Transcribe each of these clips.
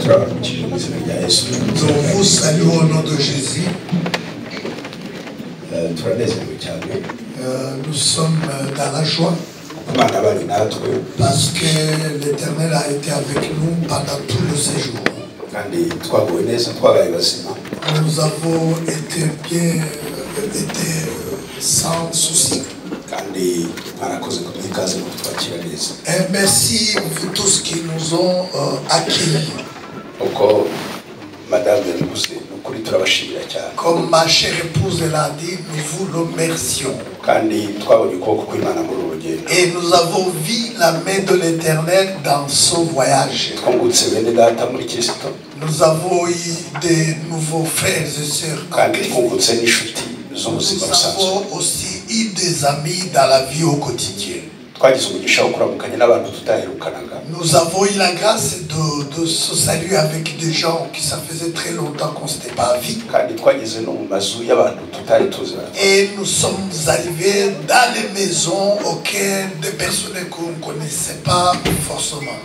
Nous vous saluons au nom de Jésus. Nous sommes dans la joie parce que l'Éternel a été avec nous pendant tout le séjour. Nous avons été bien, sans souci. Et merci vous tous qui nous ont accueillis. Comme ma chère épouse l'a dit, nous vous remercions. Et nous avons vu la main de l'Éternel dans son voyage. Nous avons eu des nouveaux frères et sœurs. Nous avons aussi eu des amis dans la vie au quotidien. Nous avons eu la grâce de se saluer avec des gens qui ça faisait très longtemps qu'on ne s'était pas vu. Et nous sommes arrivés dans les maisons auxquelles des personnes qu'on ne connaissait pas forcément.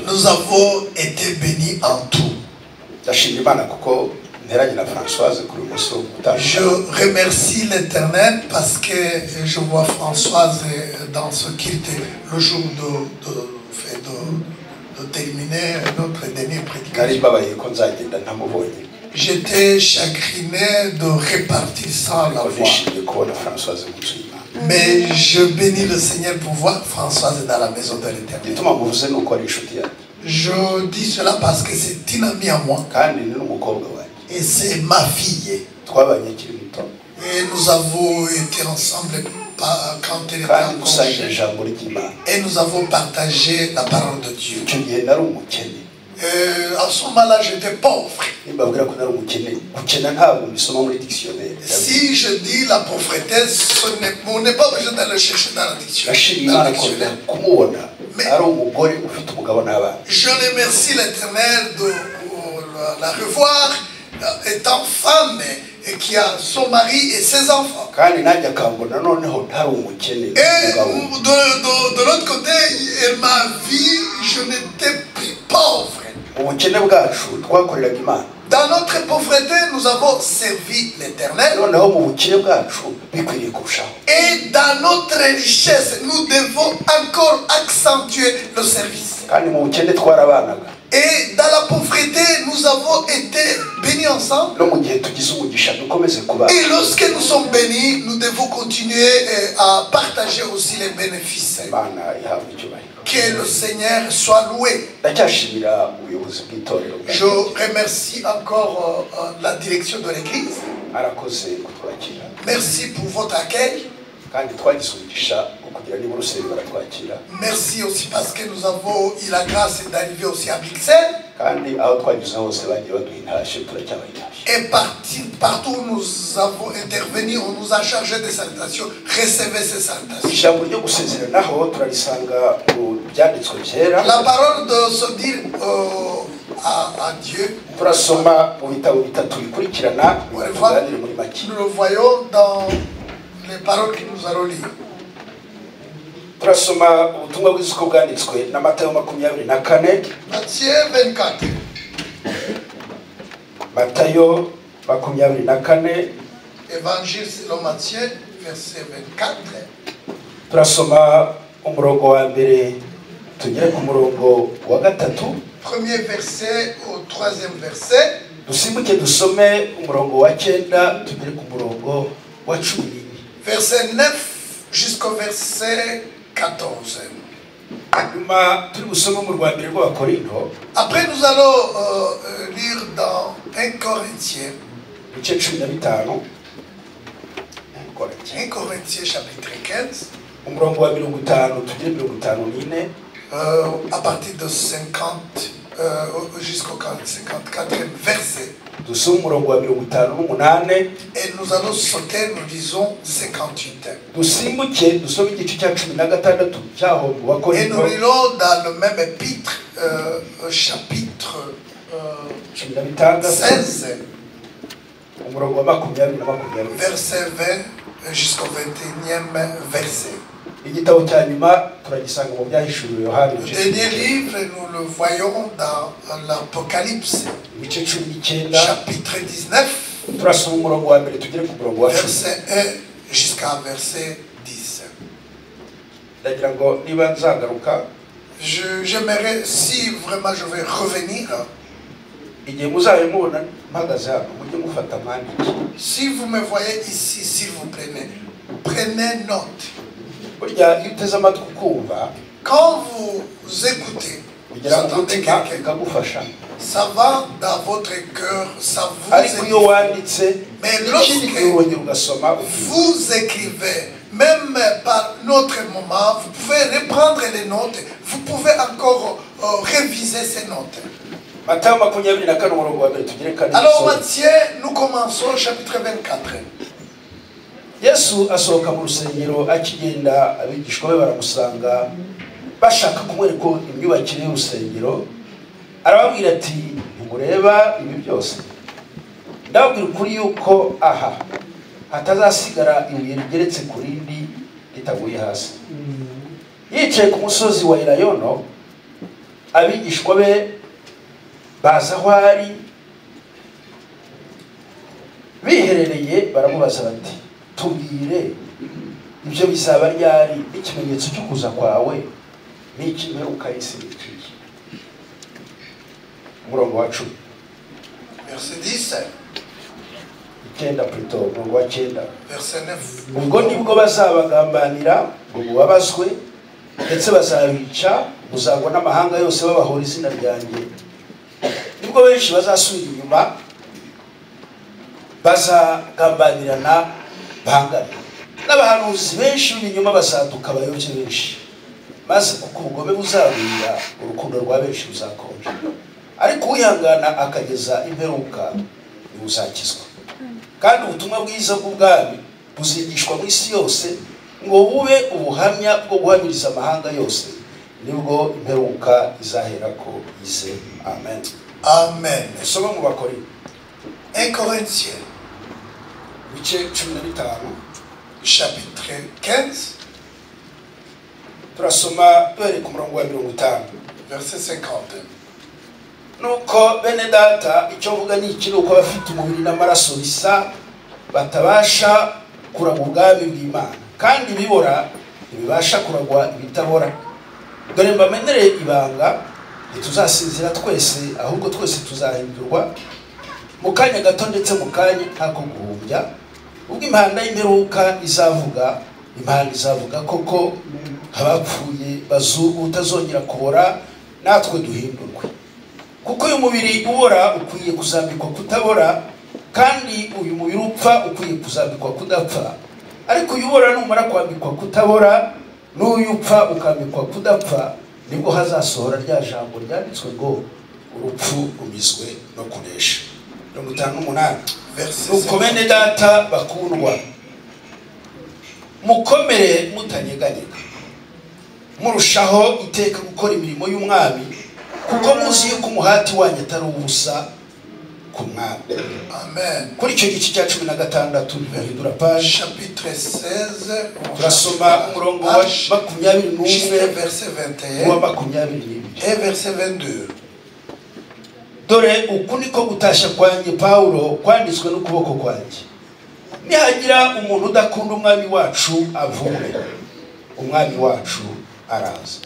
Nous avons été bénis en tout. Je remercie l'Éternel parce que je vois Françoise dans ce qu'il était le jour de terminer notre dernière prédication. J'étais chagriné de répartir sans la voix. Mais je bénis le Seigneur pour voir Françoise dans la maison de l'Éternel. Je dis cela parce que c'est une amie à moi. Et c'est ma fille. Et nous avons été ensemble quand elle était en congé. Et nous avons partagé la parole de Dieu. À ce moment-là, j'étais pauvre. Si je dis la pauvreté, on n'est pas obligé d'aller chercher dans le dictionnaire. Mais je remercie l'Éternel de la revoir étant femme et qui a son mari et ses enfants. Et de l'autre côté, elle m'a vu, je n'étais plus pauvre. Dans notre pauvreté, nous avons servi l'Éternel. Et dans notre richesse, nous devons encore accentuer le service. Et dans la pauvreté, nous avons été bénis ensemble. Et lorsque nous sommes bénis, nous devons continuer à partager aussi les bénéfices. Que le Seigneur soit loué. Je remercie encore la direction de l'Église. Merci pour votre accueil. Merci aussi parce que nous avons eu la grâce d'arriver aussi à Bruxelles. Et partout où nous avons intervenu, on nous a chargé des salutations. Recevez ces salutations. La parole de se dire à Dieu, nous le voyons dans les paroles que nous allons lire. Turasoma ubutumwa bw'isuko bwanditswe na Matayo 24. Matthieu 24. Matayo 24. Évangile selon Matthieu verset 24. Turasoma umurongo wa mbere tugere ku murongo wa gatatu. Premier verset au troisième verset. Dusimbuke dusome umurongo wa 9 tugere ku murongo wa 10. Verset 9 jusqu'au verset 14. Après nous allons lire dans 1 Corinthiens. 1 Corinthiens chapitre 15. À partir de 50 jusqu'au 54e verset. Et nous allons sauter, nous disons 58. Et nous lirons dans le même épître, chapitre 16, verset 20 jusqu'au 21e verset. igitabo cya nyuma turagisanga mu byahishuriwe Yohana. Le dernier livre, nous le voyons dans l'Apocalypse, chapitre 19, turasoma umurongo wa mbere tugere ku murongo wa 10. verset 1 jusqu'à verset 10. Ndagira ngo niba nzagaruka, j'aimerais, si vraiment je vais revenir, igihe muzabe mubona mpagaze hano mujye mufata mwandike. Si vous me voyez ici, s'il vous plaît, prenez note. Burya iyo uteze amatwi ukumva, quand vous écoutez, vous entendez quelqu'un, ça va dans votre cœur, ça vous édifie. Mais lorsque vous écrivez, même par notre moment, vous pouvez reprendre les notes, vous pouvez encore réviser ces notes. Alors Matthieu, nous commençons chapitre 24. Yesu asohoka mu rusengero akigenda, abigishwa be baramusanga bashaka kumwereka imyubakire y'urusengero. Arababwira ati, ntimureba ibi byose? Ndababwira ukuri yuko aha hatazasigara ibuye rigeretse ku rindi ritaguye hasi. Yicaye ku musozi wa Elayono, abigishwa be baza aho ari biherereye, baramubaza bati, tubwire ibyo bizaba ryari, ikimenyetso cyo kuza kwawe n'ikimperuka y'isi n'iki? Umurongo wa 10, verset 10, icyenda plutôt, umurongo wa 9, verset 9. ubwo nibwo bazabagambanira ngo mubabazwe, ndetse bazabica, muzagwa n'amahanga yose babahora izina ryanjye. Nibwo benshi bazasubira inyuma, bazagambanirana bahangana, n'abahanuzi benshi b'ibinyoma bazaduka abayoboke benshi, maze kuko ubugome buzagwira, urukundo rwa benshi ruzakonja. Ariko uwihangana akageza imperuka ntibuzakizwa. Kandi ubutumwa bwiza bw'ubwami buzigishwa mu isi yose, ngo bube ubuhamya bwo guhamiriza amahanga yose, nibwo imperuka izaherako ize. Amen. Amen. Soma mu Bakori 1 Corinthiens bice 15, chapitre 15, turasoma duhere ku murongo wa 50, verset 50. nuko bene data, icyo mvuga ni iki, nuko abafite umubiri n'amaraso bisa batabasha kuragwa ubwami bw'Imana, kandi ibibora ntibibasha kuragwa ibitabora. Dore mbamenereye ibanga, ntituzasinzira twese, ahubwo twese tuzahindurwa mu kanya gato, ndetse mu kanya ntako guhumbya, ubwo impanda y'imperuka izavuga. Impanda izavuga koko, abapfuye bazurwa utazongera kubora, natwe duhindurwe. Kuko uyu mubiri ubora ukwiye kuzambikwa kutabora, kandi uyu mubiri upfa ukwiye kuzambikwa kudapfa. Ariko uyu ubora numara kwambikwa kutabora, n'uyu upfa ukambikwa kudapfa, nibwo hazasohora rya jambo ryanditswe ngo, urupfu rumizwe no kunesha. 58, nuko bene data bakundwa, mukomere mutanyeganyega, murushaho iteka gukora imirimo y'umwami, kuko muzi yuko umuhati wanyu atari ubusa ku mwami. Amen. Kuri icyo gice cya 16 bahindura page, chapitre 16, turasoma umurongo wa 21 verset 21 wa 22 et verset 22. Dore uku niko gutashya kwanjye Paulo kwanditswe n'ukuboko kwanjye. Nihagira umuntu udakunda umwami wacu avume, umwami wacu araza.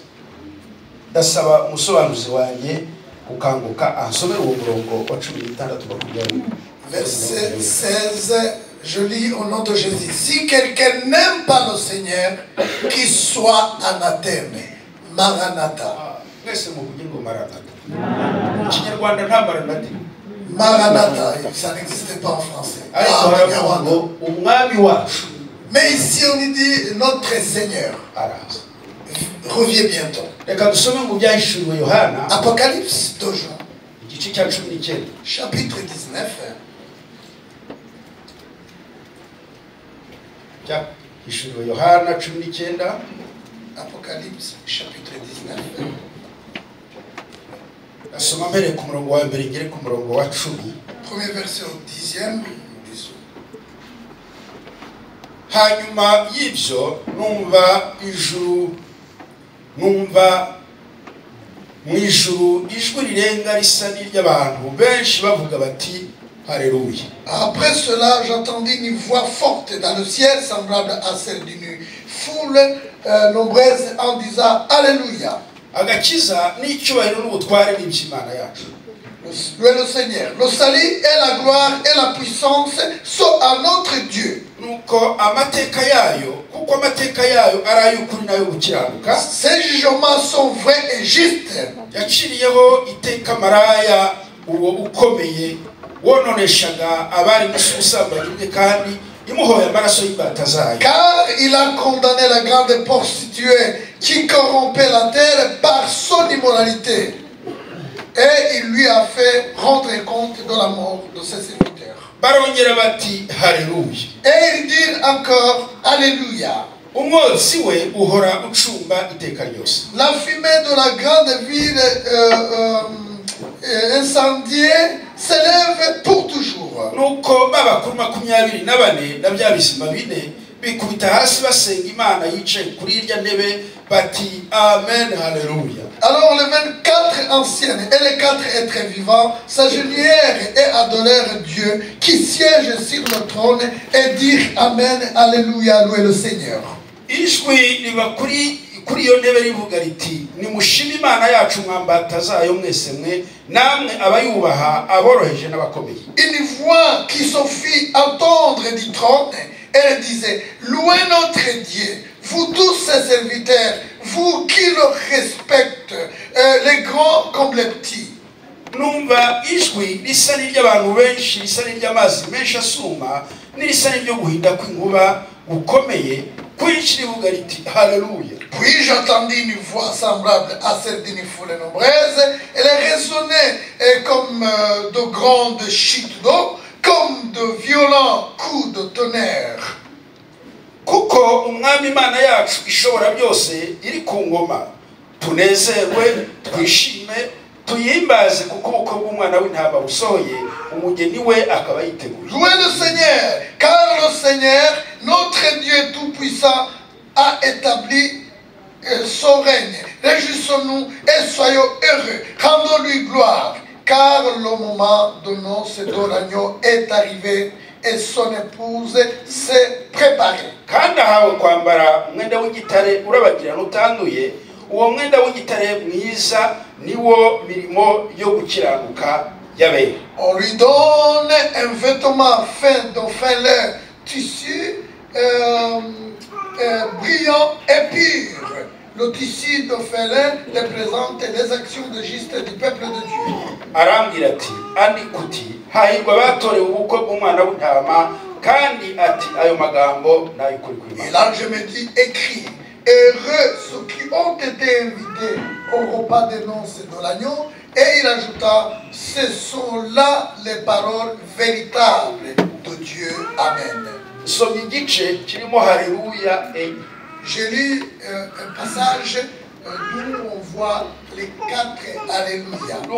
Ndasaba umusobanuzi wanjye gukanguka ahasomera uwo murongo wa 16. Verset 16, je lis au nom de Jésus. Si quelqu'un n'aime pas le Seigneur, qu'il soit anathème. Maranatha. Maranatha, ça n'existe pas en français. Mais ici on dit notre Seigneur revient bientôt. Apocalypse de Jean, chapitre 19. Apocalypse chapitre 19. Premier verset au 10e. hanyuma y'ibyo numva mu ijuru ijwi rirenga risa n'iry'abantu benshi bavuga bati Alléluia. Après cela, j'entendis une voix forte dans le ciel, semblable à celle d'une foule nombreuse, en disant Alléluia. Agakiza n'icyubahiro n'ubutware n'iby'Imana yacu. Louez le Seigneur. Le salut et la gloire et la puissance sont à notre Dieu. Nuko amateka yayo, kuko amateka yayo ari ay'ukuri nayo gukiranuka. Ces jugements sont vrais et justes. Yaciriyeho iteka maraya uwo ukomeye wononeshaga abari mususambaye kandi imuhoye amaraso y'imbata zayo. Car il a condamné la grande prostituée qui corrompait la terre par son immoralité. Et il lui a fait rendre compte de la mort de ses serviteurs. Barongera bati Haleluya. Et il dit encore Alléluia. Umwotsi we uhora ucumba iteka ryose. La fumée de la grande ville incendiée s'élève pour toujours. Nuko babakuru 24 na bya bizima bine bikubita hasi basenga Imana yicaye kuri irya ntebe bati Amen, Haleluya. Alors les 24 anciennes et les 4 êtres vivants s'agenouillèrent et adorèrent Dieu qui siège sur le trône et dirent Amen, Alléluia, louez le Seigneur. Ijwi riba kuri iyo ntebe rivuga riti nimushime Imana yacu mwambata zayo mwese mwe namwe abayubaha aboroheje n'abakomeye. Une voix qui se fit entendre du trône, elle disait louez notre Dieu, vous tous ses serviteurs, vous qui le respectez, les grands comme les petits. Numva ijwi risa n'iry'abantu benshi, risa n'iry'amazi menshi asuma, n'irisa n'iryo guhinda kw'inkuba gukomeye, kwinshi rivuga riti Haleluya. Puis j'entendis une voix semblable à celle d'une foule nombreuse. Elle résonnait comme de grandes chutes d'eau, comme de violents coups de tonnerre. Kuko umwami Imana yacu ishobora byose iri ku ngoma, tunezerwe twishime tuyimbaze kuko ubukwe bw'umwana w'intama busohoye, umugeni we akaba yiteguye. Louez le Seigneur, car le Seigneur, notre Dieu tout-puissant, a établi son règne. Réjouissons-nous et soyons heureux. Rendons-lui gloire, car le moment de noces de l'agneau est arrivé et son épouse s'est préparée. Kandi ahawe kwambara umwenda w'igitare urabagirana utanduye, uwo mwenda w'igitare mwiza niwo mirimo yo gukiranuka y'abera. On lui donne un vêtement fin de fin lin, tissu brillant et pur. Le tissu de fin lin représente les actions de juste du peuple de Dieu. Arambwira ati andikuti hahirwa batorewe ubukwe bw'umwana w'intama kandi ati ayo magambo n'ay'ukuri kw'Imana. Et là je me dis écrit heureux ceux qui ont été invités au repas des noces de l'agneau. Et il ajouta ce sont là les paroles véritables de Dieu. Amen. Somye igice kirimo Haleluya. J'ai lu un passage d'où on voit les 4 Alléluia. Je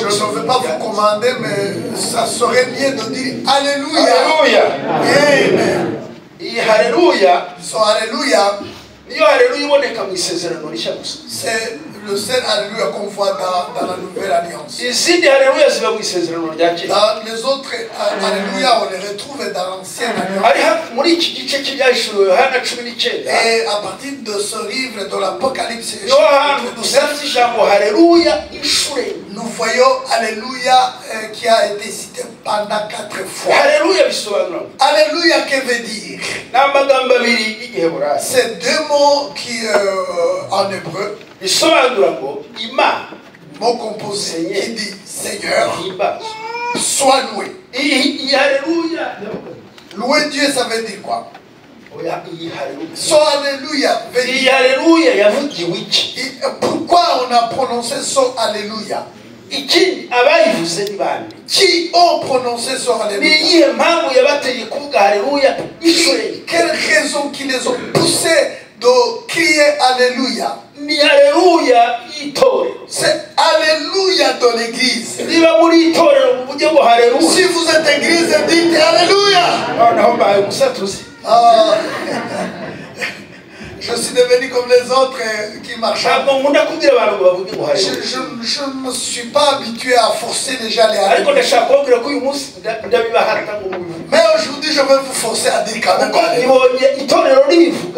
ne veux pas vous commander, mais ça serait mieux de dire Alléluia. Alléluia. Amen. Alléluia. So Alléluia. C'est le seul Alléluia qu'on voit dans la nouvelle alliance. Dans les autres Alléluia, on les retrouve dans l'ancienne alliance. Et à partir de ce livre de l'Apocalypse, nous voyons Alléluia qui a été cité pendant 4 fois. Alléluia, que veut dire? C'est 2 mots qui, en hébreu, mot composé qui dit Seigneur, sois loué. Louer Dieu, ça veut dire quoi? So Alléluia veut dire. Pourquoi on a prononcé so Alléluia? Qui ont prononcé so Alléluia? Quelle raison qui les ont poussés de crier Alléluia? Ni Alléluia itore. C'est Alléluia Alléluia dans l'église. Si vous êtes église, dites Alléluia. Je suis devenu comme les autres qui marchent. Je ne me suis pas habitué à forcer les gens à aller. Mais aujourd'hui, je vais vous forcer à dire quand même.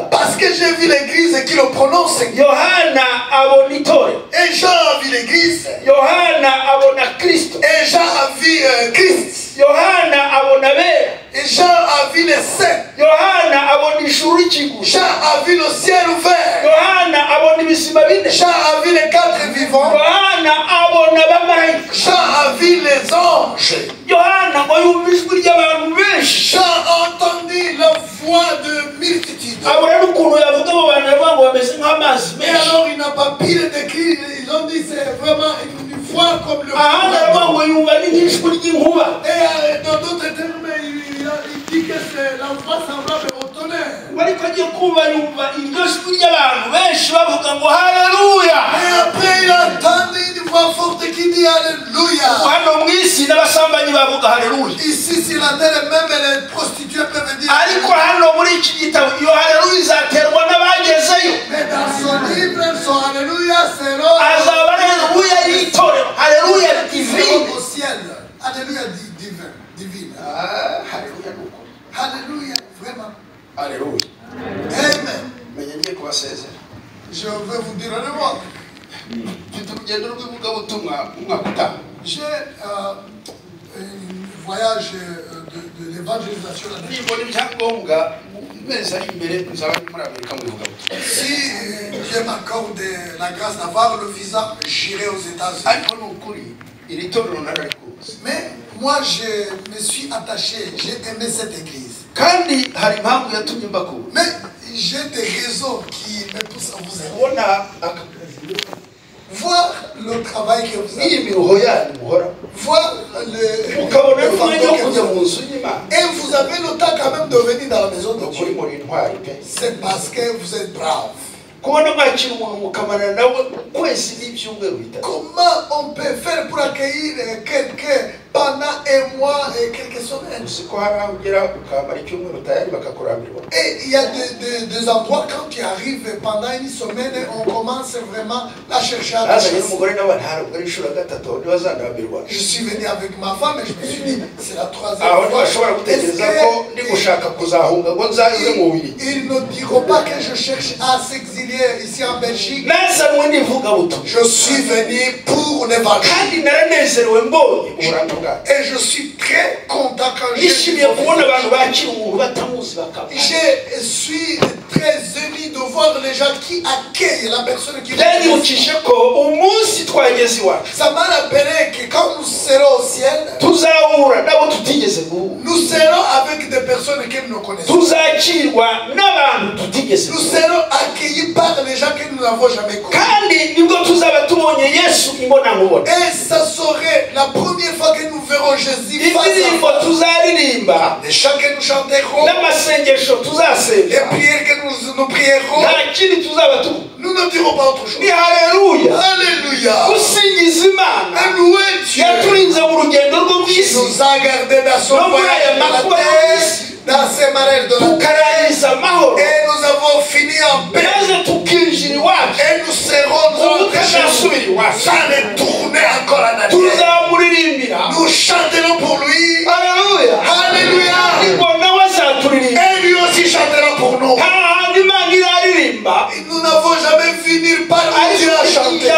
Parce que j'ai vu l'église qui le prononce. Et Jean a vu l'église. Et Jean a vu Christ. Et Jean a vu les saints. Jean a vu le ciel ouvert. Jean a vu les quatre vivants. Jean a vu les anges. Jean a entendu la voix de multitudes. Mais alors il n'a pas pu le décrire. Ils ont dit c'est vraiment une voix comme le vent. Et dans d'autres termes, il dit que c'est la voix semblable au tonnerre. Et après il a entendu une voix forte qui dit Alléluia. Ici sur la terre, même les prostituées peuvent dire Alléluia. Mais dans son livre, son Alléluia, c'est l'autre. Alléluia divine. Au ciel. Alléluia divine. Alléluia, vraiment. Alléluia. Amen. Je vais vous dire le revoir. J'ai un voyage de l'évangélisation. Si Dieu m'accorde la grâce d'avoir le visa, j'irai aux États-Unis. Mais moi, je me suis attaché, j'ai aimé cette église. Mais j'ai des raisons qui me poussent à vous aimer. Voir le travail que vous avez. Voir le fardeau que vous avez. Et vous avez le temps quand même de venir dans la maison de Dieu. C'est parce que vous êtes brave. Comment on peut faire pour accueillir quelqu'un pendant un mois et quelques semaines? Et il y a des endroits quand tu arrives pendant une semaine, on commence vraiment à chercher à Je suis venu avec ma femme et je me suis dit, c'est la troisième fois. Ils ne diront pas que je cherche à s'exiler ici en Belgique. Je suis venu pour l'évangile. Et je suis très content quand je suis très ému de voir les gens qui accueillent la personne qui vient. Ça m'a rappelé que quand nous serons au ciel, nous serons avec des personnes que nous connaissons. Nous serons accueillis par les gens que nous n'avons jamais connus. Et ça serait la première fois que nous verrons Jésus face à face. Les chants que nous chanterons, les prières que nous prierons, nous ne dirons pas autre chose. Alléluia. Alléluia. Louez Dieu. Il nous a gardés dans son voyage de la terre, dans ses marais de la terre. Et nous avons fini en paix. Et nous serons sans retourner encore en arrière. Nous chanterons pour lui. Alléluia. Alléluia. Et lui aussi chantera pour nous. Nous n'avons jamais fini par Dieu à chanter. Et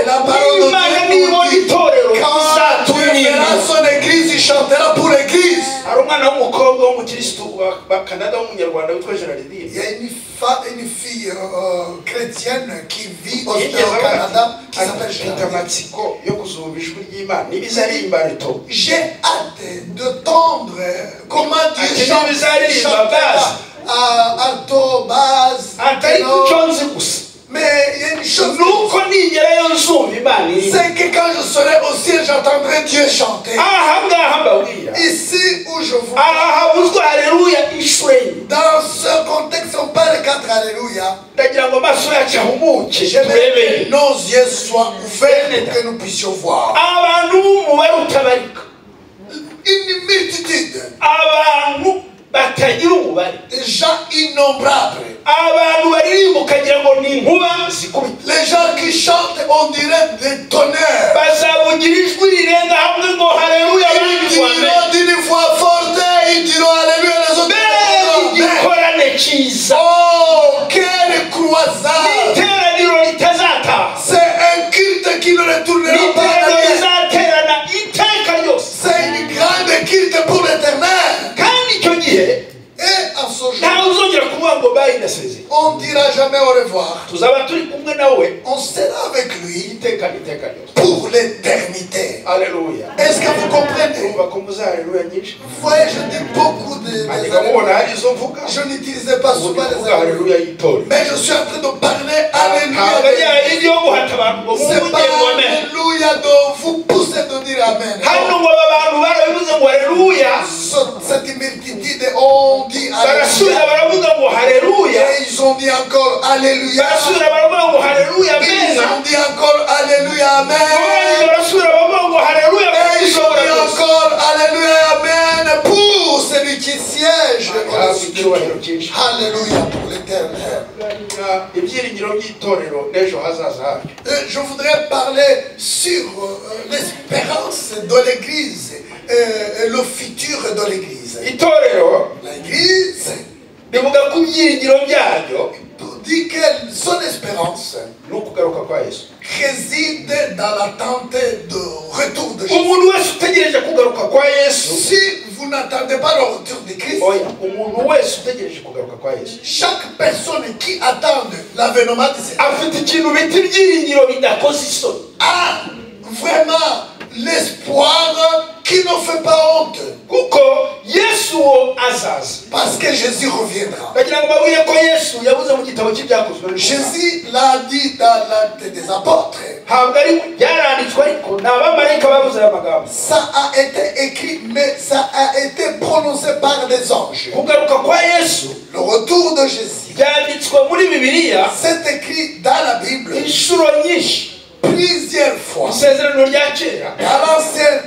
la parole de Dieu nous dit, quand Dieu fera son église, il chantera pour l'église. Il y a une fille chrétienne qui vit au Canada qui s'appelle Géraldine. J'ai hâte d'entendre comment Dieu chante alto, basse, ténor. Mais Mais il y a une chose. C'est que quand je serai au ciel, j'entendrai Dieu chanter. Ici où je vous parle, dans ce contexte, on parle 4 Alléluia. J'aimerais que nos yeux soient ouverts pour que nous puissions voir. Une multitude. Des gens innombrables. Les gens qui chantent, on dirait des tonnerres. Ils diront d'une voix forte, ils diront Alléluia, les autres diront oh, quelle croisade! C'est un culte qui ne retournera pas. C'est une grande culte pour l'éternel. Et à ce jour, on ne dira jamais au revoir. On sera avec lui pour l'éternité. Alléluia. Est-ce que vous comprenez? Vous voyez, je dis beaucoup de je n'utilisais pas souvent les alléluia. Mais je suis en train de parler alléluia. C'est pas alléluia dont vous poussez de dire amen. Cette multitude ont dit alléluia. Et ils ont dit encore alléluia. Ils ont dit encore alléluia, amen. Et ils ont dit encore alléluia, amen pour celui qui siège. Alléluia pour l'éternel. Je voudrais parler sur l'espérance de l'église et le futur de l'église. L'église dit que son espérance réside dans l'attente de retour de Jésus. Si vous n'attendez pas le retour de Christ, chaque personne qui attend l'avènement de Jésus a vraiment l'espoir qui ne fait pas honte. Parce que Jésus reviendra. Jésus l'a dit dans l'acte des apôtres. Ça a été écrit, mais ça a été prononcé par des anges. Le retour de Jésus, c'est écrit dans la Bible plusieurs fois. À l'ancienne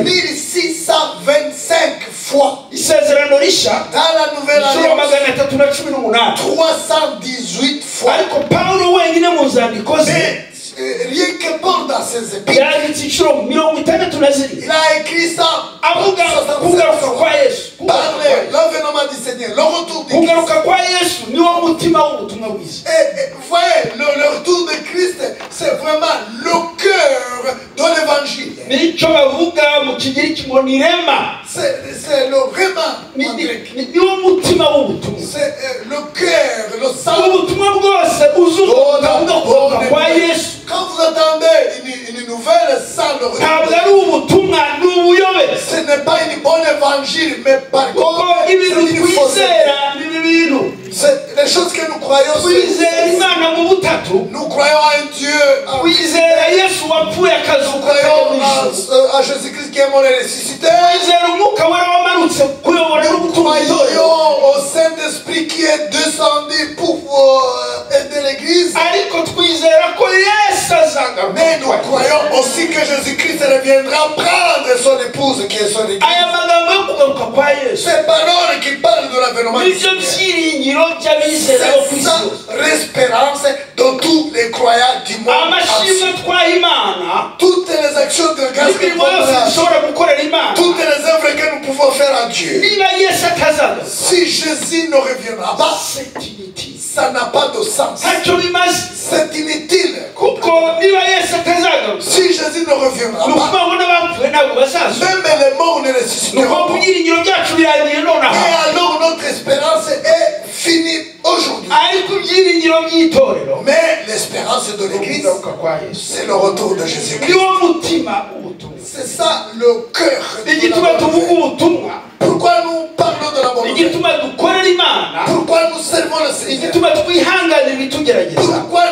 1625 fois. Dans la nouvelle alliance 318 fois. Mais rien que Paul dans ses épîtres, il a écrit ça par l'avènement du Seigneur, le retour de Christ. Et vous voyez, le retour de Christ, c'est vraiment le cœur de l'évangile. C'est le réma. C'est le cœur, le sang. Quand vous attendez une nouvelle sans le retour, ce n'est pas une bonne évangile, mais par contre, c'est une fausse. Les choses que nous croyons, nous croyons à un Dieu, nous croyons à Jésus-Christ qui est mort et ressuscité. Nous croyons au Saint-Esprit qui est descendu pour aider l'Église. Mais nous croyons aussi que Jésus-Christ reviendra prendre son épouse qui est son Église. C'est paroles qui parlent de l'avènement du Seigneur. C'est ça l'espérance de tous les croyants du monde entier. Toutes les actions de grâce que nous pouvons toutes les œuvres que nous pouvons faire à Dieu. Si Jésus ne reviendra pas, ça n'a pas de sens. C'est inutile. Si Jésus ne reviendra pas, même les morts ne ressusciteront pas. Et alors notre espérance est finie aujourd'hui. Mais l'espérance de l'Église, c'est le retour de Jésus-Christ. C'est ça le cœur. Pourquoi nous parlons nous de la bonne nouvelle? Pourquoi nous servons le Seigneur? Pourquoi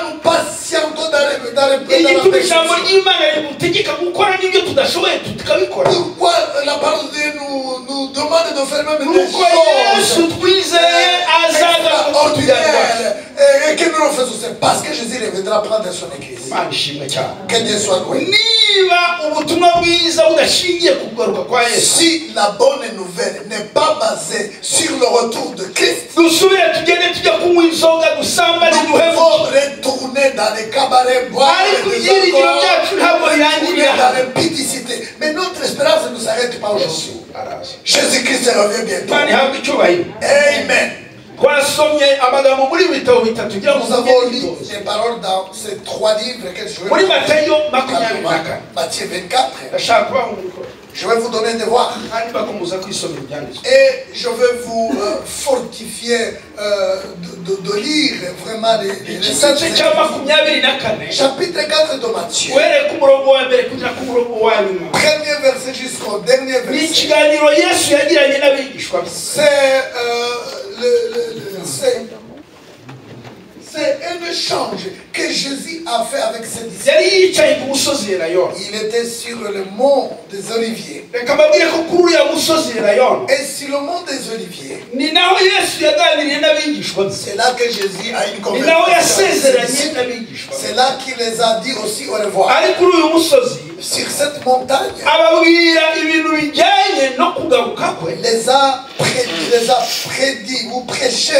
nous patientons dans le péché? Pourquoi la parole de Dieu nous demande de faire même des choses extraordinaires et que nous le faisons? C'est parce que Jésus reviendra prendre son église. Que Dieu soit loué. Si la bonne nouvelle n'est pas basée sur le retour de Christ, nous pouvons retourner dans les cabarets, boire des alcools, retourner dans les pudicités. Mais notre espérance ne s'arrête pas aujourd'hui. Jésus-Christ revient bientôt. Amen. Nous avons lu les paroles dans ces 3 livres que je vais Matthieu 24. Je vais vous donner des devoirs. Et je vais vous fortifier de lire vraiment les chapitre 4 de Matthieu. Premier verset jusqu'au dernier verset. C'est un échange que Jésus a fait avec ses disciples. Il était sur le mont des Oliviers. Et sur le mont des Oliviers, c'est là que Jésus a une conversation. C'est là qu'il les a dit aussi au revoir. Sur cette montagne, il les a prédit ou prêché.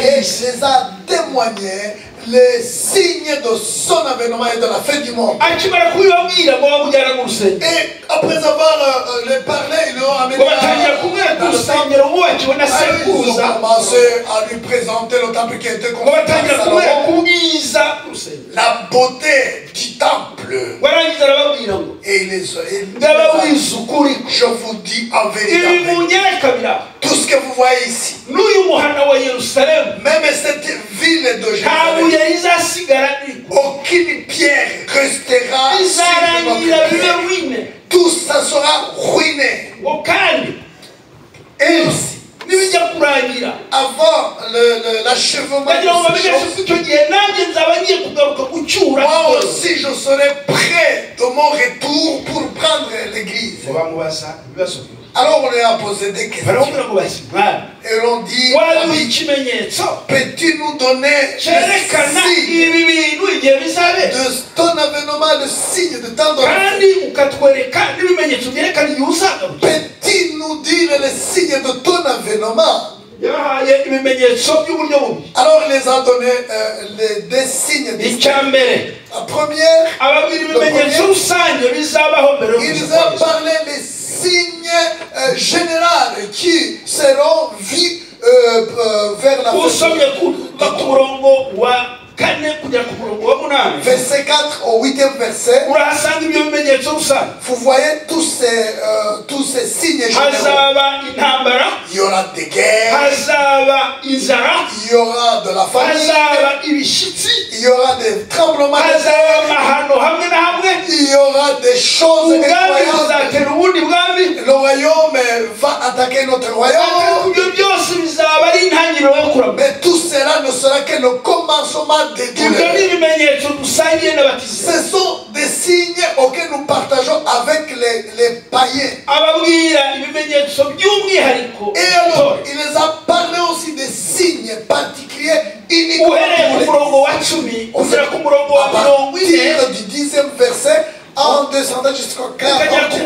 Et les a témoigné les signes de son avènement et de la fin du monde. Et après avoir parlé, ils l'ont amené ils ont commencé à lui présenter le temple qui était construit. La beauté du temple. Et il les je vous dis en vérité, tout ce que vous voyez ici, même cette ville de Jérusalem, aucune pierre restera sur notre. Tout ça sera ruiné. Et aussi, avant l'achèvement de ces choses, moi aussi je serai prêt de mon retour pour prendre l'église. Alors on lui a posé des questions. Et on dit, peux-tu nous donner le signe de ton avènement, le signe de ton peux-tu nous dire le signe de ton avènement? Alors il les a donné les 2 signes distincts. La première, ils ont parlé des signes généraux qui seront vus vers la fin. Verset 4 au 8e verset, vous voyez tous ces signes généraux. Il y aura des guerres, il y aura de la famine, il y aura des tremblements de terre, il y aura des choses incroyables. Le royaume va attaquer notre royaume. Mais tout cela ne sera que le commencement des douleurs. Ce sont des signes auxquels nous partageons avec les païens. Et alors, il les a parlé aussi des signes particuliers uniquement pour à partir du 10e verset en descendant jusqu'au 40e,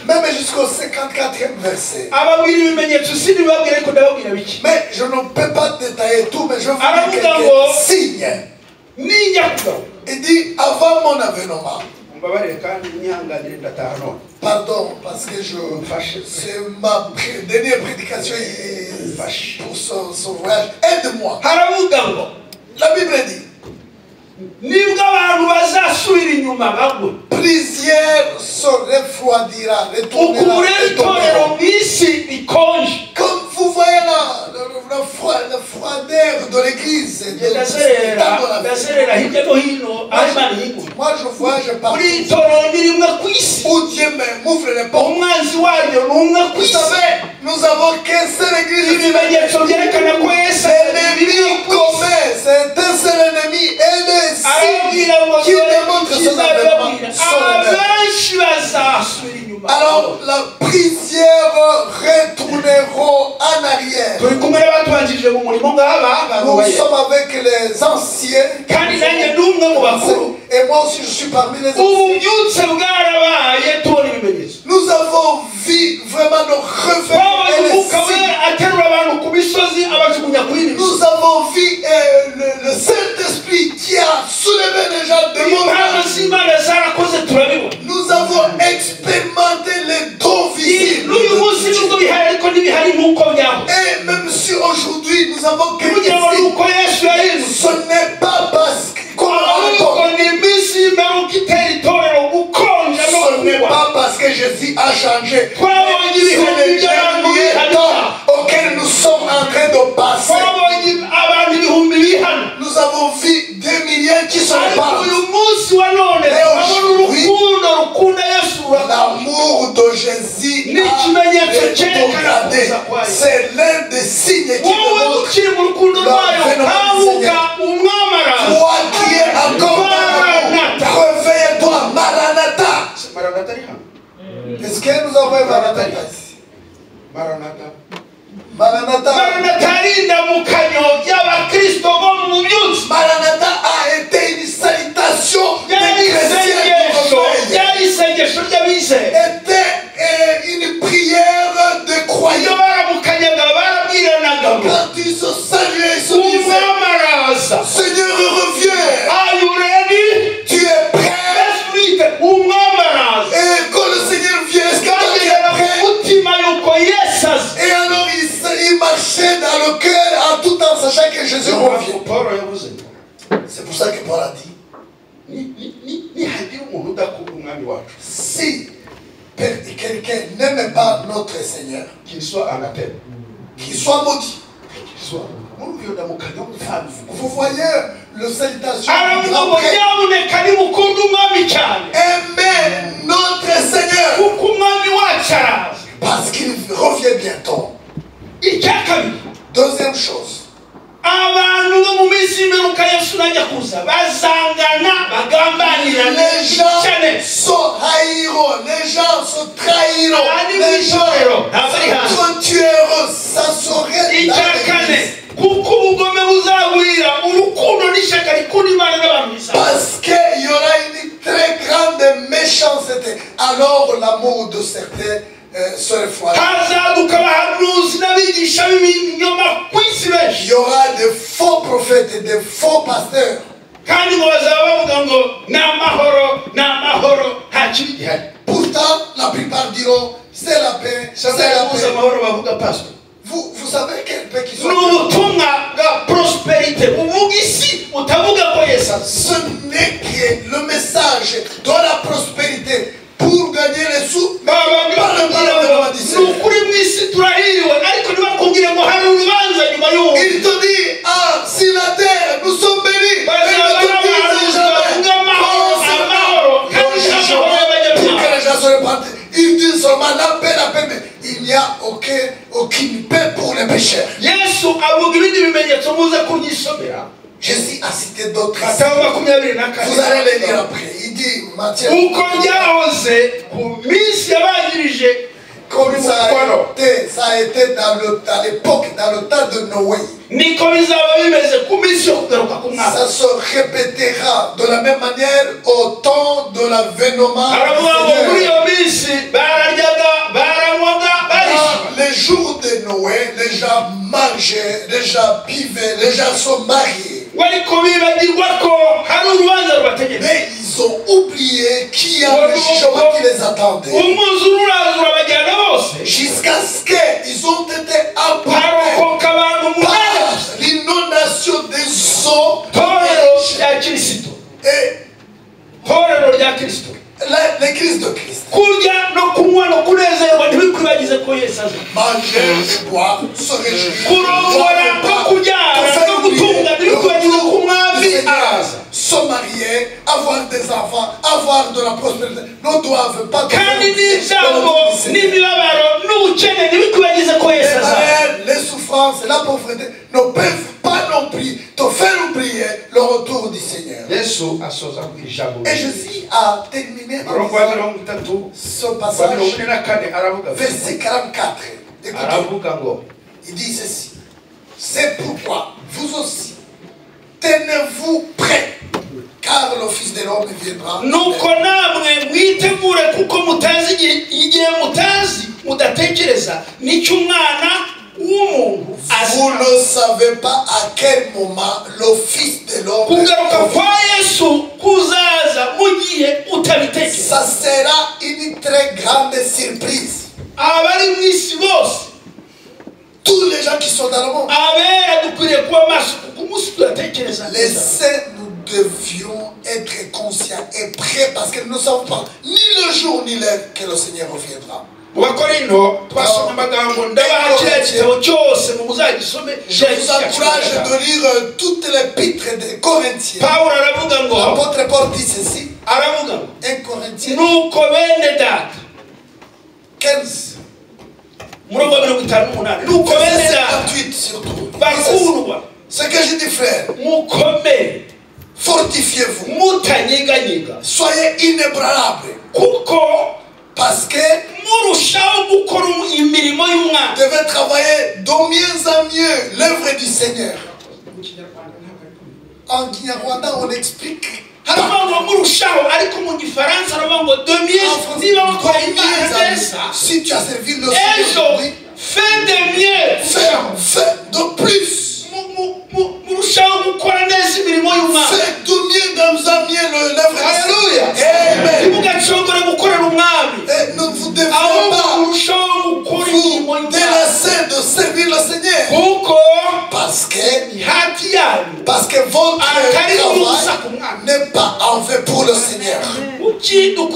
même jusqu'au 54e verset. Mais je ne peux pas détailler tout, mais je vous dis quelques signes. Il dit avant mon avènement. Pardon, parce que c'est ma dernière prédication pour ce voyage. Aide-moi. La Bible dit, plusieurs se refroidira, retournera et tombera. Comme vous voyez là, la froideur de l'église. Moi je vois, je parle. Où Dieu m'ouvre les portes. Vous savez, nous avons qu'un seul église. L'ennemi commun, c'est un seul ennemi. Et les signes qui démontrent son avènement sont les mêmes. Alors la prière retourneront en arrière. Nous sommes avec les anciens. Et moi aussi je suis parmi les anciens. Nous avons vu vraiment nos réveils et les signes. Nous avons vu le Saint-Esprit qui a soulevé les gens de mon âme. Nous avons expérimenté les dons visibles. Et même si aujourd'hui nous avons quelques signes, ce n'est pas parce que Jésus a changé. C'est les derniers temps auxquels nous sommes en train de passer. Nous avons vu des milliers qui sont partis. L'amour de Jésus a rétrogradé. C'est l'un des signes qui montre l'avènement du Seigneur. Toi qui es encore dans l'amour, réveille-toi, Maranatha. Est-ce que nous avons un Maranatha ici? Maranatha. Maranatha a été une salutation des chrétiens du réveil. Était une prière de croyants. Quand ils se saluaient, ils se disaient, Seigneur reviens. Tu es prêt? Et quand le Seigneur vient, est-ce que tu es prêt? Et alors il marchait dans le cœur en tout en sachant que Jésus revient. C'est pour ça que Paul a dit, si quelqu'un n'aime pas notre Seigneur, qu'il soit anathème, qu'il soit maudit. Qu'il soit. Vous voyez le salutation. Aimez notre Seigneur parce qu'il revient bientôt. Deuxième chose. Les gens se haïront, les gens se trahiront, les gens se tueront, ça serait parce qu'il y aura une très grande méchanceté. Alors l'amour de certains serait froid. Il y aura des faux prophètes et des faux pasteurs. Pourtant, la plupart diront c'est la paix, c'est la paix. Vous savez quel paix qui sont prospérité. Ce n'est que le message de la prospérité pour gagner les sous. Il te dit, ah, si la terre, nous sommes bénis. Il dit seulement la paix, mais il n'y a aucune paix pour les pécheurs. Jésus a cité d'autres. Vous allez les lire après. Il dit, Matthieu, comme ça a été dans l'époque, dans le temps de Noé. Ça se répétera de la même manière au temps de l'avènement. Les jours de Noé, les gens mangeaient, les gens buvaient, les gens sont mariés. Mais ils ont oublié qu'il y a le jugement qui les attendait. Jusqu'à ce qu'ils ont été emportés par l'inondation des eaux et l'église de Christ. Manger, boire, se réjouir. ses enfants avoir de la prospérité ne doivent pas les souffrances et la pauvreté ne peuvent pas non plus te faire oublier le retour du Seigneur. Et Jésus a terminé ce passage, verset 44. Écoutez, il dit ceci: c'est pourquoi vous aussi tenez-vous prêts, car le Fils de l'homme viendra. Vous ne savez pas à quel moment le Fils de l'homme ça sera une très grande surprise. Tous les gens qui sont dans le monde, les saints, nous devions être conscients et prêts, parce que nous ne savons pas ni le jour ni l'heure que le Seigneur reviendra. Je vous encourage de lire toutes les épîtres des Corinthiens. L'apôtre Paul dit ceci, 1 Corinthiens 15. 58 surtout. Ce que je dis, frère, fortifiez-vous, soyez inébranlables, parce que vous devez travailler de mieux en mieux l'œuvre du Seigneur. En Kinyarwanda, on explique. Si tu as servi le Seigneur, fais de mieux, fais de plus. Fais de mieux dans un mieux l'œuvre. Alléluia. Amen. Et ne vous devez pas vous délasser de servir le Seigneur. Parce que votre travail n'est pas en fait pour le Seigneur. Nous devions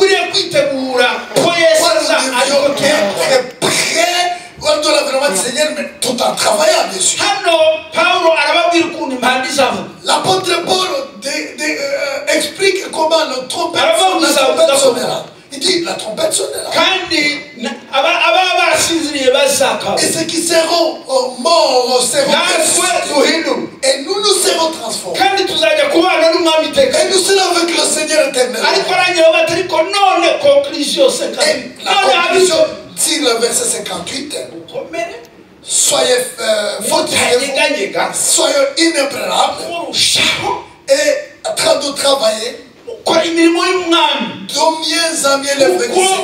être prêts de l'avènement du Seigneur, mais tout en travaillant, bien sûr. L'apôtre Paul explique comment la trompette sonnera. Il dit, la trompette sonnera. Et ceux qui seront morts seront ressuscités. Et nous serons transformés. Et nous serons avec le Seigneur éternel. Et la conclusion, si le verset 58, soyez fortifiés, soyez inébranlables et en train de travailler de mieux en mieux l'œuvre du Seigneur.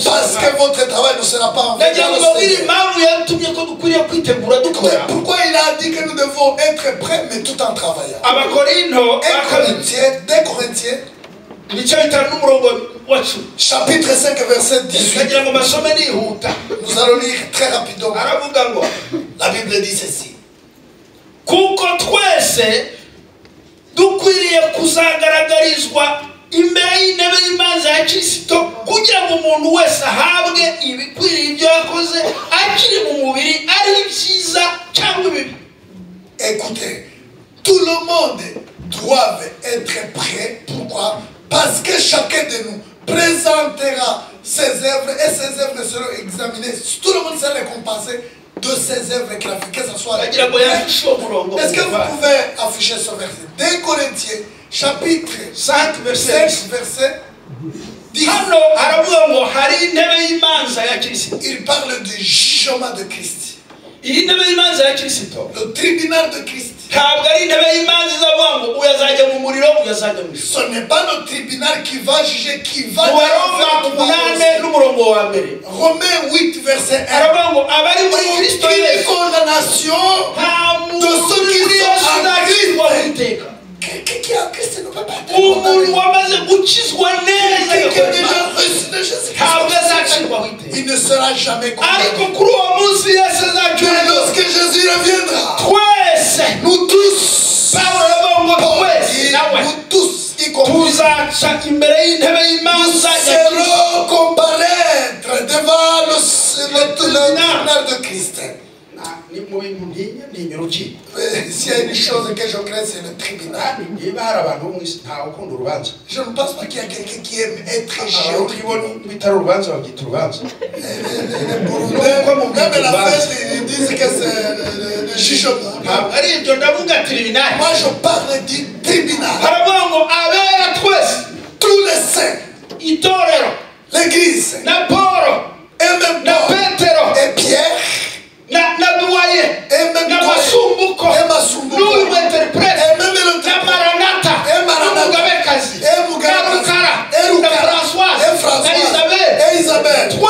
Parce que votre travail ne sera pas en vain. Pourquoi il a dit que nous devons être prêts mais tout en travaillant? 2 Corinthiens chapitre 5 verset 18. Nous allons lire très rapidement. La Bible dit ceci: dukwiriye kuzagaragarizwa imbere y'intebe y'imanza ya Kristo kugira ngo umuntu wese ahabwe ibikwiriye ibyo yakoze akiri mu mubiri ari byiza cyangwa ibibi. Écoutez, tout le monde doit être prêt. Pourquoi? Parce que chacun de nous présentera ses œuvres et ses œuvres seront examinées. Tout le monde sera récompensé de ses œuvres qu'il a fait, que ce soit. Est-ce que vous pouvez afficher ce verset? 2 Corinthiens, chapitre 5, verset 10. Il parle du jugement de Christ. Le tribunal de Christ. Ce n'est pas le tribunal qui va juger, qui va Romains 8 verset 1. Aucune condamnation de ceux qui sont en Christ. Qui est en Christ ne peut pas être condamné. Quelqu'un déjà reçu de Jésus-Christ, il ne sera jamais condamné. Mais lorsque Jésus reviendra, nous tous, y compris, nous serons comparaître devant le tribunal de Christ. S'il y a une chose que je crains, c'est le tribunal. Je ne pense pas qu'il y a quelqu'un qui aime être jugé au tribunal. Même la fête, ils disent que c'est le jugement. Moi, je parle du tribunal. Tous les saints, l'église, et même Paul, et Pierre, et même toi, et Masumbuko, et même l'interprète, et Maranatha, et Mugarakara, et Françoise, et Isabelle, tous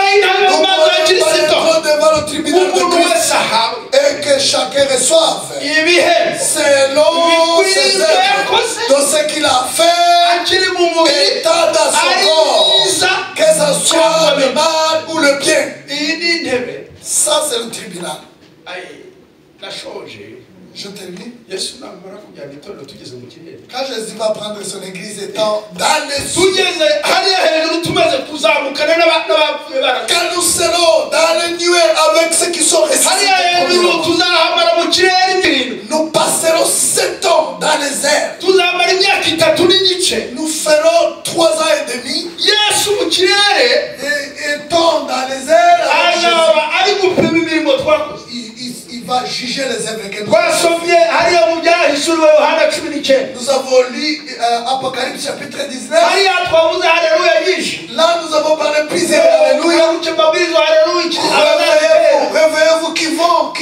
nous devant le tribunal de Christ, et que chacun reçoive selon ses œuvres de ce qu'il a fait, étant dans son corps, que ce soit le mal ou le bien. Ça, c'est le tribunal. Je termine. Quand Jésus va prendre son église étant dans les cieux, quand nous serons dans les nuées avec ceux qui sont ressuscités, nous passerons 7 ans dans les airs. Nous ferons 3 ans et demi. Et étant dans les airs, il va juger les œuvres que nous avons. Nous avons lu Apocalypse chapitre 19. Là, nous avons parlé plusieurs. Alléluia. Réveillez-vous qui vont.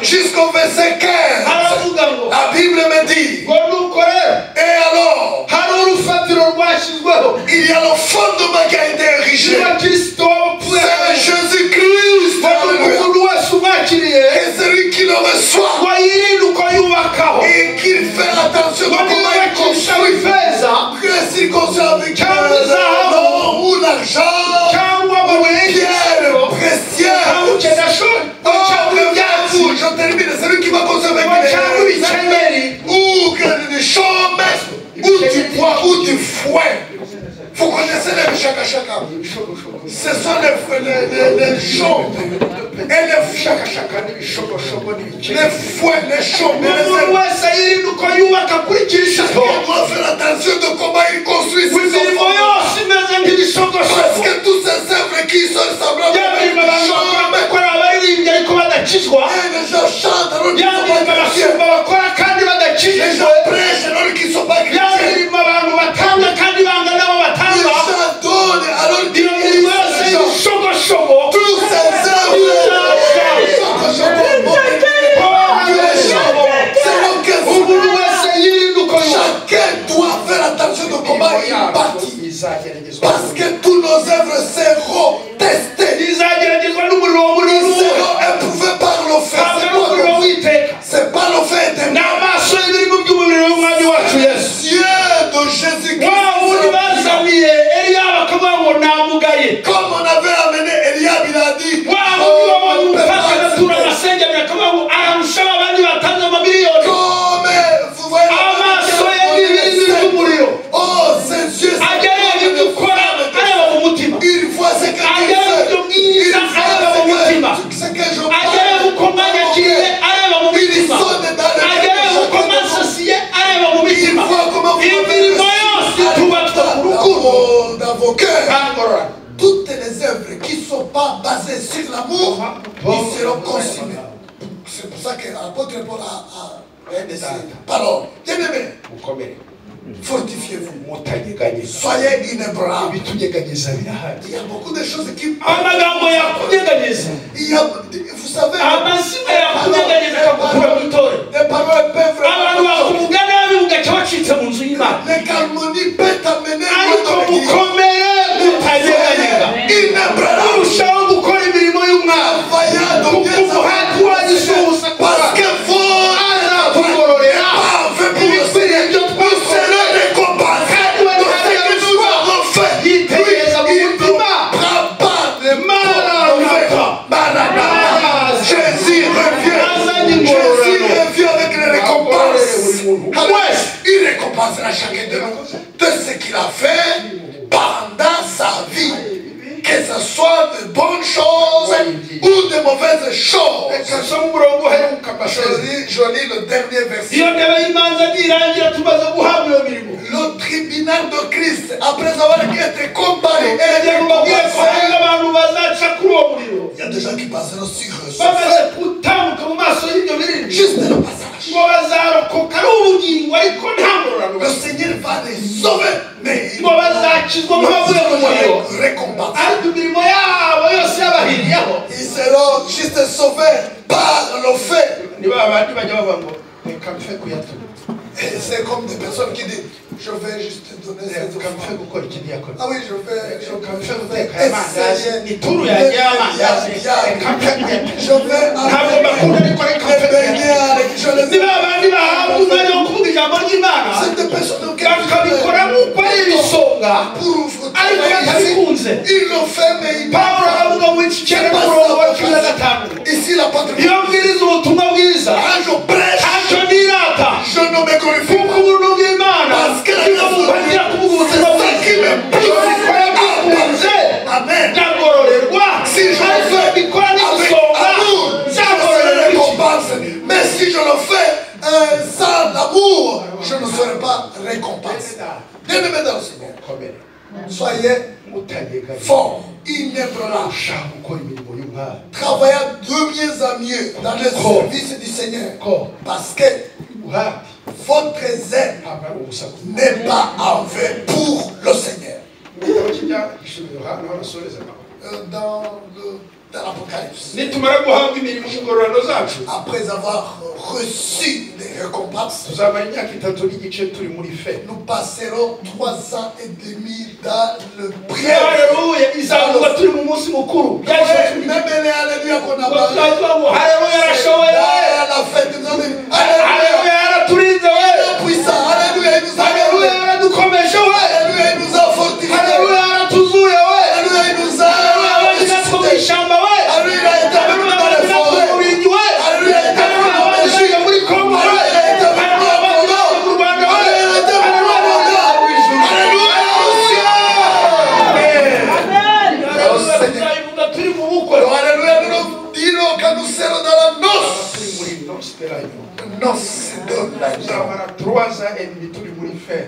Jusqu'au verset 15, la Bible me dit, et alors, il y a le fondement qui a été érigé, c'est Jésus-Christ, et celui qui le reçoit, et qu'il fait attention à comment il construit, que s'il construit avec l'or ou l'argent, ou pierre précieuse, je termine, c'est lui qui va consommer ou des chambres, ou du bois, ou du fouet. Vous connaissez les chaka. Ce sont les chambres et les chaka. Les fouets, les chambres. On doit faire attention de comment ils construisent ces enfants. Parce que tous ces œuvres qui sont semblables à des chambres, et les gens chantent alors qu'ils sont pas chrétiens. Les gens prêchent alors qu'ils sont pas chrétiens. Les gens donnent alors qu'ils sont pas chrétiens. Tous ces œuvres, chacun doit faire attention de comment il bâtit. Parce que tous nos œuvres seront testées. Ils seront éprouvés par le feu. C'est pas le feu éternel. Dieu de Jésus-Christ. Comme on avait amené Eliab, il a dit, comme vous voyez, oh, ses yeux, cœur. Toutes les œuvres qui ne sont pas basées sur l'amour, ils seront consumées. C'est pour ça que l'apôtre Paul a parole. Bien-aimé, fortifiez-vous. Soyez inébranlables. Il y a beaucoup de choses qui... Vous savez, les paroles peuvent... Les calmonies peuvent t'amener parce que il récompensera chacun de ce qu'il a fait pendant sa vie, que ce soit de bonnes choses ou de mauvaises choses. Je lis le dernier verset. Le tribunal de Christ, après avoir été comparé, il y a des gens qui passeront sur juste le passage. Le Seigneur va les sauver, mais il va les récompenser. Ils seront juste sauvés par le fait. C'est comme des personnes qui disent, je vais juste te donner cette offrande. Ah oui, je vais essayer. Je vais c'est des personnes qui ils l'ont fait, mais ils ici la patrie. Quand je prêche, je ne me glorifie pas. Parce que la grâce c'est ça qui me purifie. Amen. Si je le fais avec amour, je serai récompensé. Mais si je le fais sans l'amour, je ne serai pas récompensé. Bien-aimés dans le Seigneur, soyez forts, inébranlables, travaillant de mieux en mieux dans le service du Seigneur. Parce que votre zèle n'est pas en vain pour le Seigneur. Dans l'Apocalypse, après avoir reçu des récompenses, nous passerons 3 ans et demi dans le prière. Même les alléluia qu'on a parlé, la fête de nos vies. Alléluia, puissant. Alléluia, il nous a gardés. Alléluia, il nous a fortifiés. Alléluia, il nous a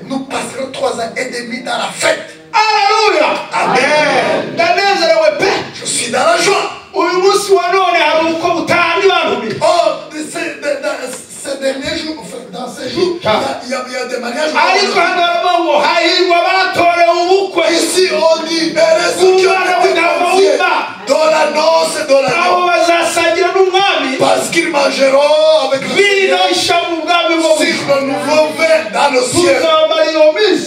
nous passerons 3 ans et demi dans la fête. Alléluia. Amen. Je suis dans la joie. Oh, ces derniers jours, dans ces jours, il y a des mariages. Ici, on dit, dans la noce et dans la noce. Parce qu'ils mangeront avec le Seigneur sur le nouveau vin dans le ciel.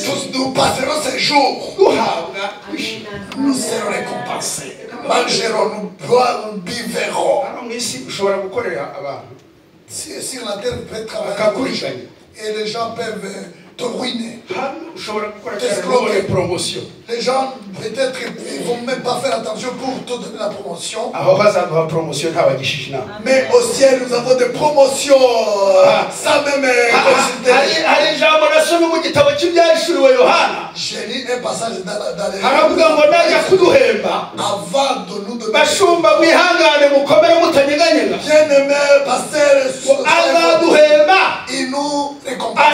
Tous nous passerons ces jours. Nous serons récompensés. Mangerons, nous boirons, nous vivrons. Si la terre peut travailler et les gens peuvent te ruiner, les gens peut-être ils vont même pas faire attention pour te donner la promotion. Mais au ciel nous avons des promotions sans même j'ai lu un passage dans les avant de nous donner bien-aimé pasteur il nous récompense.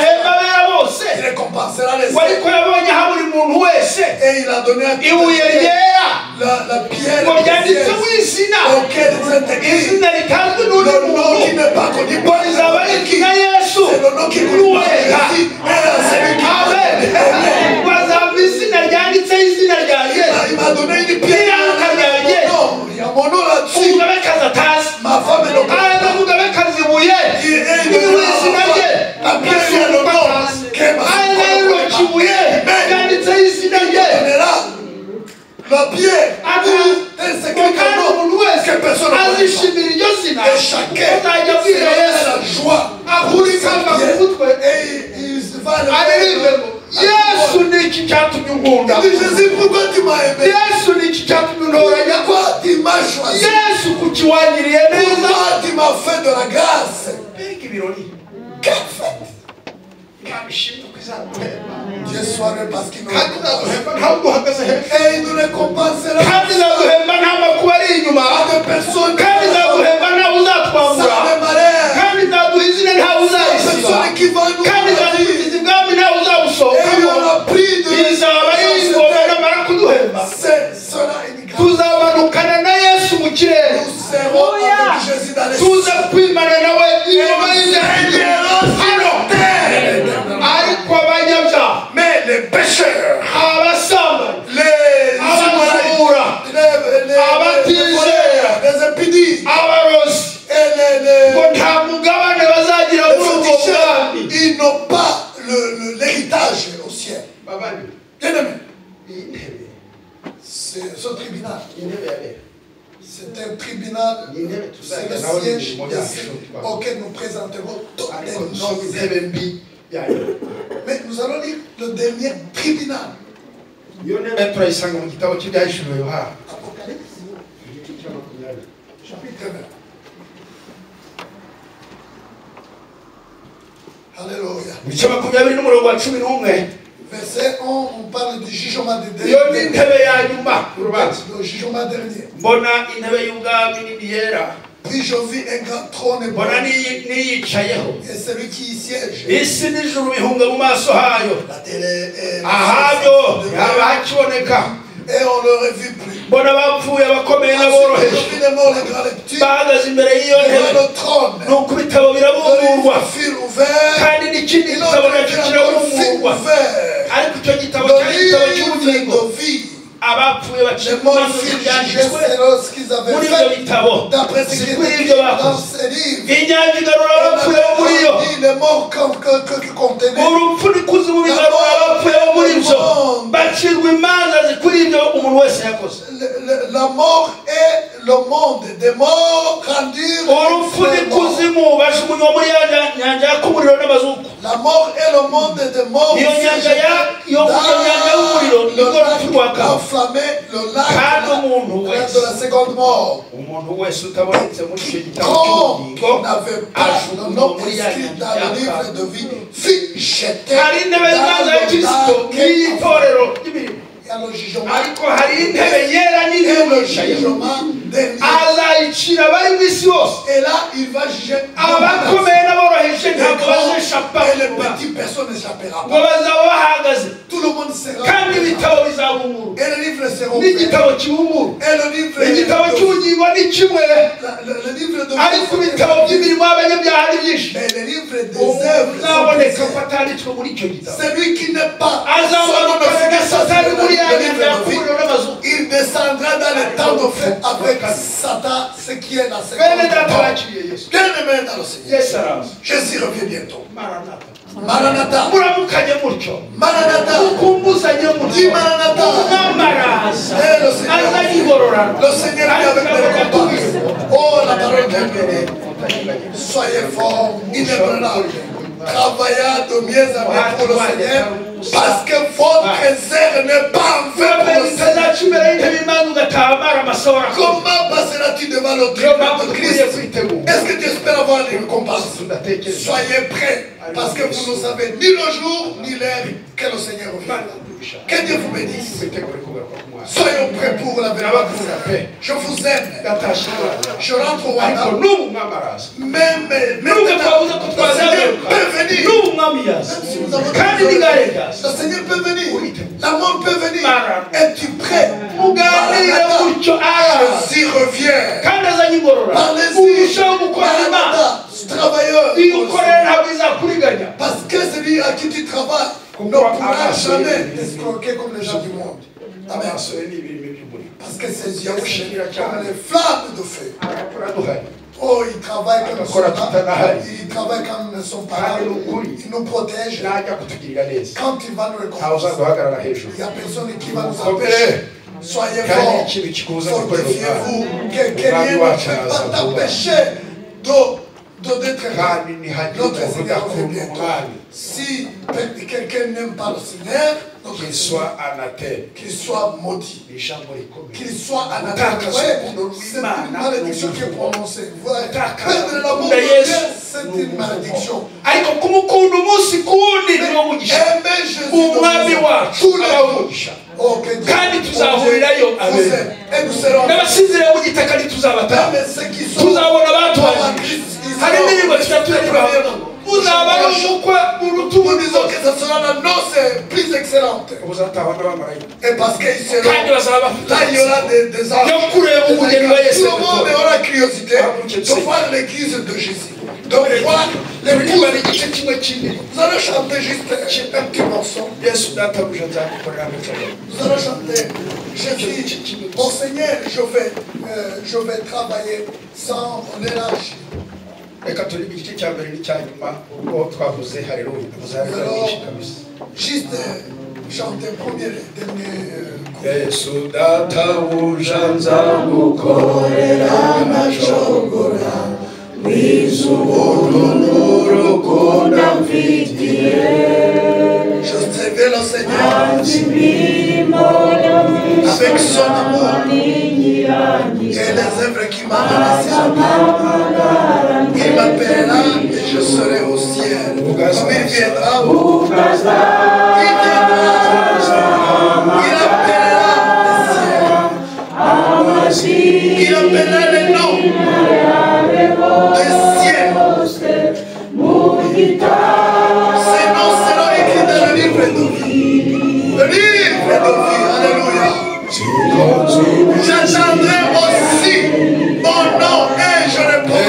Il récompensera les wari ko yabonye ha buri muntu wese et il a donné à ibuye ryera la pierre ngo ryanditseho izina auquel cette église izina ritazwi le n'undi nom qui muntu n'est pas connu ngo rizaba rizwi na yesu c'est le nom qui est connu par Jésus et celui qui amen bazava izina ryanditseho izina ryanjye il m'a donné une pierre non il y a mon nom là-dessus umugabekazi atazi ma femme est donc aza umugabekazi ibuye iriho izina rye la pierre il y a le nom aza yiroka ibuye ryanditseho izina rye la pierre un secret kandi umuntu wese azishimira iryo zina et chacun azajya abwira yesu la joie akurika ava ku mutwe et il va le aririmbe ngo yesu ni iki cyatumye unkunda Jésus pourquoi tu m'as aimé yesu ni iki cyatumye untoranya pourquoi tu m'as choisi yesu kuki wanyiriye neza pourquoi tu m'as fait de la grâce mbega ibirori quelle fête imana ishimwe ko izaduhemba Dieu soit loué parce qu'il nous kandi récompense izaduhemba ntabwo uhagaze hejuru et il nous récompensera kandi izaduhemba nta makuba ari inyuma de personnes kandi izaduhemba ntawe uzatwambura sans les malheurs kandi izaduha izina ntawe uzarisiba personne qui va nous kandi izaduha ibwami ntawe et il uzabusohokamo en a pris de izaba ari ingoma namara kuduhemba cela une grâce tuzamanukana na yesu mu kirere nous serons avec Jésus dans les tuza kwimana nawe inyuma y'indege hano ariko abanyabyaha mais les pécheurs abasambanyi les abajura abatizera les impudis abarozi et ngo nta mugabane bazagira muri ubwo bwami ils n'ont pas l'héritage au ciel. Bien-aimé, iyi ntebe c'est ce tribunal. intebe yabera C'est un tribunal, iyi ntebe c'est tuzajya le nawe siège n'imirimo yacu auquel nous présenterons toutes ariko les no choses. intebe mbi yayo Mais nous allons lire le dernier tribunal. iyo ntebe turayisanga mu gitabo cy'ibyahishuriwe yohana Apocalypse, igice cya 20 chapitre 20. Alléluia. mu gice 20 n'umurongo wa 11 Verset 11, on parle du jugement de iyo ni dernier. intebe ya nyuma y'urubanza Le jugement dernier. mbona intebe y'ubwami nini yera Puis je vis un grand trône mbona ébranlé, niyicayeho et celui qui y siège. isi n'ijuru bihunga mu maso hayo La télé est ahabyo yaba hakiboneka et on ne le revit plus. mbona abapfuye abakomeye Ensuite, n'aboroheje je vis les morts, les grands lectures, bahagaze imbere y'iyo devant ntebe le trône. nuko ibitabo Le birabungurwa livre fut ouvert, kandi n'ikindi et gitabo l'autre nacyo livre encore fut kirabungurwa ouvert. ariko icyo gitabo Le cyari igitabo livre cy'ubugingo de vie. abapfuye Les bacibwa morts imanza furent z'ibyanditswe jugés selon ce qu'ils avaient muri ibyo fait, bitabo d'après ce si qui kuri était ibyo écrit dans bakoze ces livres. inyanja igarura abapfuye bo muri yo Les morts que contenaient. urupfu n'ikuzimu bigarura abapfuye bo muri byo bacirwa imanza zikuri ibyo umuntu wese yakoze La mort est le monde des morts rendus. urupfu n'ikuzimu bajugunywa muri ya nyanja yaka umuriro n'amazuku La mort est le monde des morts. iyo nyanja y'umuriro nibwo rupfu rwaka enflammé le kandi lac umuntu de wese la seconde mort. umuntu wese utabonetse muri icyo gitabo Quand cy'ubugingo on n'avait pas le nom inscrit dans le livre de vie, fut jeté hari intebe y'imanza ya dans kirisito le lac n'iyitorero ry'imirimo et à le jugement. ariko hari intebe yera nini Et le yicayeho jugement dernier. azayicira abari mu isi yose Et là, il va juger abakomeye n'aboroheje les ntabwo grands bazishapa et les petits, personne n'échappera ngo pas. bazaba bahagaze Tout le monde sera. kandi ibitabo bizabungurwa Et les livres seront ouverts. n'igitabo kibungurwa Et le livre igitabo cy'ubugingo ni kimwe le livre de ariko ibitabo by'imirimo y'abanyabyaha ni byinshi mais les livres des œuvres sont uzaboneka ko précieux. atanditswe muri icyo gitabo Celui qui n'est pas azamanukana na satani muri ya le livre nyanja de vie, y'umuriro n'amazuku il descendra dans le temps de feu avec Satan, ce qui est la bene data seconde mort. bakiriye yesu Bien-aimé dans le Seigneur, yesu araza Jésus revient bientôt. maranata Maranatha, muramukanye mutyo Maranatha, mukumbuzanye dis mutyo Maranatha. n'amaraza Et le Seigneur, azanye ingororano le Seigneur vient avec les récompenses. Oh, la parole de Dieu. Soyez forts, inébranlables, travaillant de mieux en mieux pour le Seigneur, parce que votre zèle n'est pas en vain pour le Seigneur. utazaca imbere y'intebe imanza ugataha amara amasohora Comment passeras-tu devant le niyo tribunal mpamvu de dukwiriye Christ? kwitegura Est-ce que tu espères avoir les récompenses? tudatekereza Soyez prêts, parce que vous ne savez ni le jour ni l'heure que le Seigneur revient. Que Dieu vous bénisse. Soyons prêts pour la venue. Je vous aime. Je rentre au Rwanda. Même le Seigneur peut venir. Le Seigneur peut venir. La mort peut venir. Es-tu prêt? Jésus revient. Parlez-y. Travailleur. Parce que celui à qui tu travailles ne pourra jamais t'escroquer comme les gens du monde. Amen. Parce que ses yeux sont comme les flammes de feu. Oh, il travaille comme il travaille comme son parent. Il nous protège. Quand il va nous récompenser, il n'y a personne qui va nous empêcher. Soyez forts, fortifiez-vous, que rien ne peut pas t'empêcher d'être notre Seigneur revient bientôt. Si quelqu'un n'aime pas le Seigneur, qu'il soit anathème, qu'il soit maudit, qu'il soit anathème. C'est une malédiction qui est prononcée. Perdre l'amour de Dieu, c'est une malédiction. Aimer Jésus tous les jours. Oh, que Dieu et nous serons même ceux qui sont nous disons que ce sera la noce plus excellente. Et parce qu'ils seront là, il y aura des anges. Tout le monde aura la curiosité de voir l'église de Jésus. De voir l'église. Vous allez chanter juste un petit morceau. Vous allez chanter. Jésus, mon Seigneur, je vais travailler sans relâche. Juste chanter premier et dernier Yesu data ujanza gukorera nashobora wizubuntu n'urukundo mfitiye. Je servais le Seigneur avec son amour et les œuvres qui m'ont laissé. Il m'appellera et je serai au ciel. Comme il viendra, il appellera les ciels. Il appellera les noms des ciels. Ces noms seront écrits dans le livre de vie. Le livre de vie, alléluia. J'attendrai aussi mon nom et je répondrai.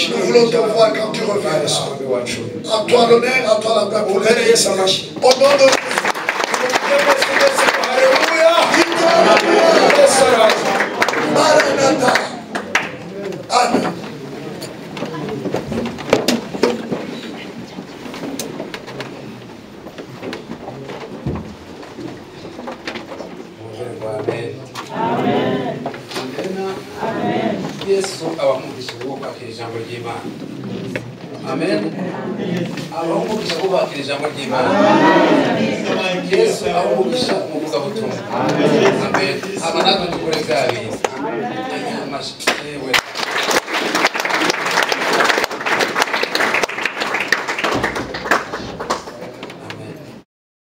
Nous voulons te voir quand tu reviens. À toi l'honneur, à toi la gloire. Au nom de Maranatha. Amen. Yesu abamwumvise ubwo kwakira ijambo ry'Imana amen abahumugisha kubakira ijambo ry'Imana Yesu ahumugisha umuvuga butumwa amen aba natwe dukore bwabi